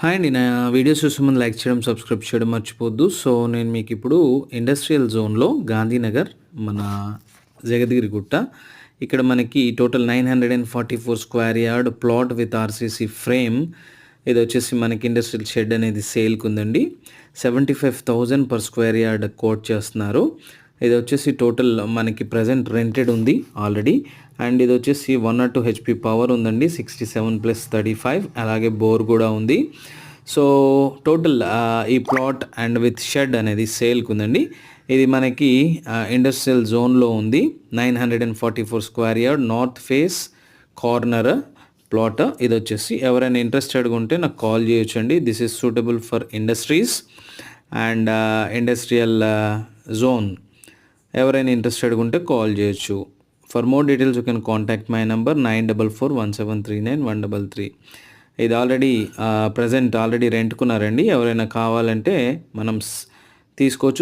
Hi అండి. నా videos చూసే ముందు లైక్ చేయడం, సబ్స్క్రైబ్ చేయడం మర్చిపోవద్దు. సో, నేను మీకు ఇప్పుడు ఇండస్ట్రియల్ జోన్‌లో గాంధీనగర్ మన జగద్గిరిగుట్ట ఇక్కడ మనకి total 944 square yard plot with RCC frame ఇదొచ్చేసి మనకి ఇండస్ట్రియల్ షెడ్ అనేది సేల్‌కుందండి. 75,000 పర్ స్క్వేర్ యార్డ్ కోట్ చేస్తున్నారు. ఇదొచ్చేసి టోటల్ మనకి ప్రెజెంట్ రెంటెడ్ ఉంది ఆల్రెడీ. అండ్ ఇదొచ్చేసి 102 హెచ్‌పీ పవర్ ఉందండి. 67+35 అలాగే బోర్ కూడా ఉంది. సో, టోటల్ ఈ ప్లాట్ అండ్ విత్ షెడ్ అనేది సేల్‌కుందండి. ఇది మనకి ఇండస్ట్రియల్ జోన్‌లో ఉంది. 944 square yard north face corner plot. ఇదొచ్చేసి ఎవరైనా ఇంట్రెస్టెడ్‌గా ఉంటే నాకు కాల్ చేయొచ్చండి. This is suitable for industries and industrial zone. ఎవరైనా ఇంట్రెస్టెడ్‌గా ఉంటే కాల్ చేయొచ్చు. For more details you can contact my number 9441739133. ఇది ఆల్రెడీ ప్రెజెంట్ ఆల్రెడీ రెంట్‌కున్నారండి. ఎవరైనా కావాలంటే మనం తీసుకోవచ్చు.